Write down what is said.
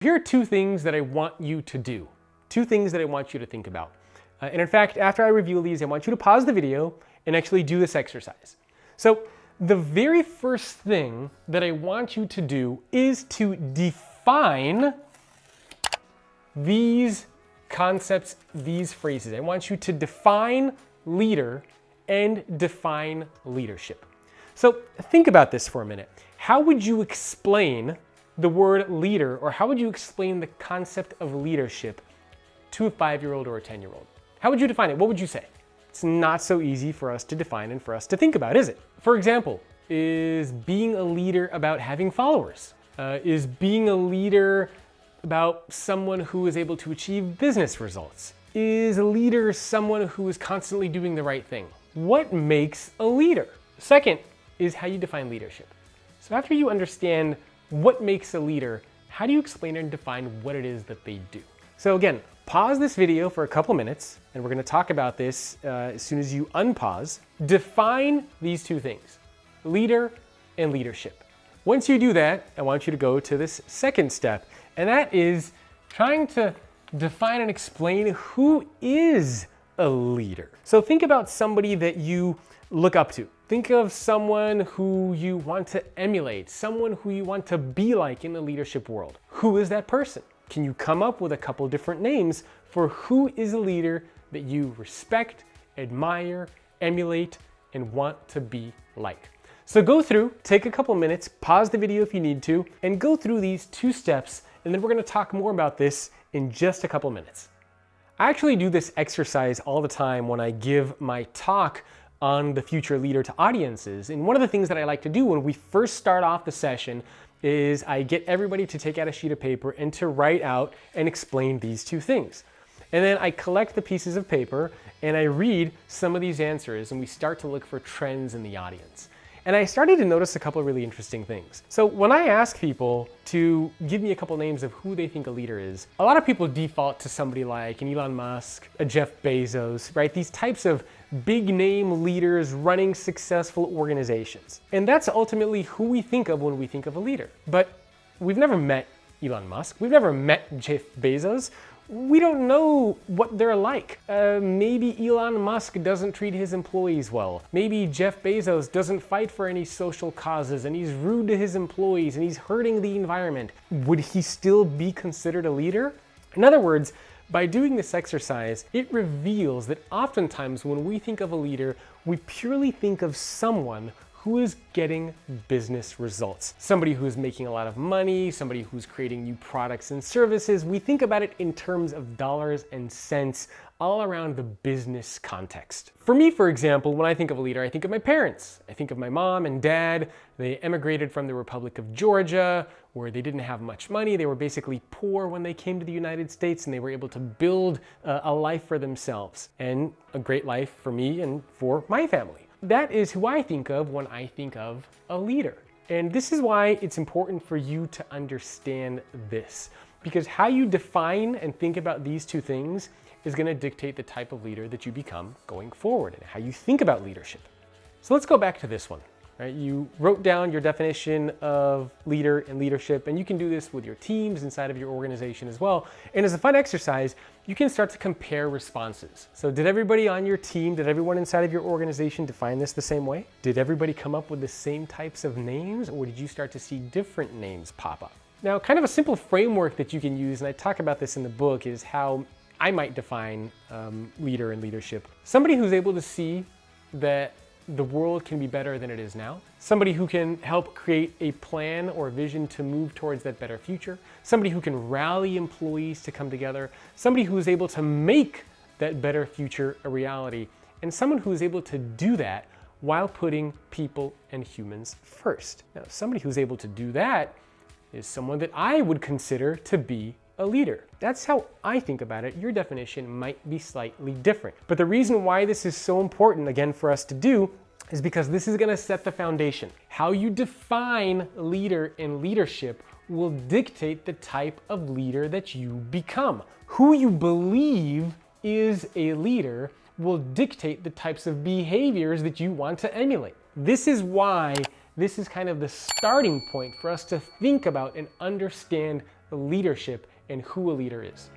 Here are two things that I want you to do. Two things that I want you to think about. And in fact, after I reveal these, I want you to pause the video and actually do this exercise. So the very first thing that I want you to do is to define these concepts, these phrases. I want you to define leader and define leadership. So think about this for a minute. How would you explain the word leader, or how would you explain the concept of leadership to a 5-year-old or a 10-year-old? How would you define it? What would you say? It's not so easy for us to define and for us to think about, is it? For example, is being a leader about having followers? Is being a leader about someone who is able to achieve business results? Is a leader someone who is constantly doing the right thing? What makes a leader? Second is how you define leadership. So after you understand what makes a leader, how do you explain and define what it is that they do? So again, pause this video for a couple minutes, and we're going to talk about this as soon as you unpause. Define these two things, leader and leadership. Once you do that, I want you to go to this second step, and that is trying to define and explain who is a leader. So think about somebody that you look up to. Think of someone who you want to emulate, someone who you want to be like in the leadership world. Who is that person? Can you come up with a couple different names for who is a leader that you respect, admire, emulate, and want to be like? So go through, take a couple minutes, pause the video if you need to, and go through these two steps, and then we're going to talk more about this in just a couple minutes. I actually do this exercise all the time when I give my talk on the future leader to audiences. And one of the things that I like to do when we first start off the session is I get everybody to take out a sheet of paper and to write out and explain these two things. And then I collect the pieces of paper and I read some of these answers, and we start to look for trends in the audience. And I started to notice a couple of really interesting things. So when I ask people to give me a couple names of who they think a leader is, a lot of people default to somebody like an Elon Musk, a Jeff Bezos, right? These types of big name leaders running successful organizations. And that's ultimately who we think of when we think of a leader. But we've never met Elon Musk. We've never met Jeff Bezos. We don't know what they're like. Maybe Elon Musk doesn't treat his employees well. Maybe Jeff Bezos doesn't fight for any social causes and he's rude to his employees and he's hurting the environment. Would he still be considered a leader? In other words, by doing this exercise, it reveals that oftentimes when we think of a leader, we purely think of someone who is getting business results. Somebody who is making a lot of money, somebody who's creating new products and services. We think about it in terms of dollars and cents all around the business context. For me, for example, when I think of a leader, I think of my parents. I think of my mom and dad. They emigrated from the Republic of Georgia, where they didn't have much money. They were basically poor when they came to the United States, and they were able to build a life for themselves, and a great life for me and for my family. That is who I think of when I think of a leader. And this is why it's important for you to understand this, because how you define and think about these two things is going to dictate the type of leader that you become going forward and how you think about leadership. So let's go back to this one. Right? You wrote down your definition of leader and leadership, and you can do this with your teams inside of your organization as well. And as a fun exercise, you can start to compare responses. So did everybody on your team, did everyone inside of your organization define this the same way? Did everybody come up with the same types of names, or did you start to see different names pop up? Now, kind of a simple framework that you can use, and I talk about this in the book, is how I might define leader and leadership. Somebody who's able to see that the world can be better than it is now. Somebody who can help create a plan or vision to move towards that better future. Somebody who can rally employees to come together. Somebody who is able to make that better future a reality. And someone who is able to do that while putting people and humans first. Now, somebody who's able to do that is someone that I would consider to be a leader. That's how I think about it. Your definition might be slightly different. But the reason why this is so important, again, for us to do is because this is going to set the foundation. How you define leader and leadership will dictate the type of leader that you become. Who you believe is a leader will dictate the types of behaviors that you want to emulate. This is why this is kind of the starting point for us to think about and understand leadership and who a leader is.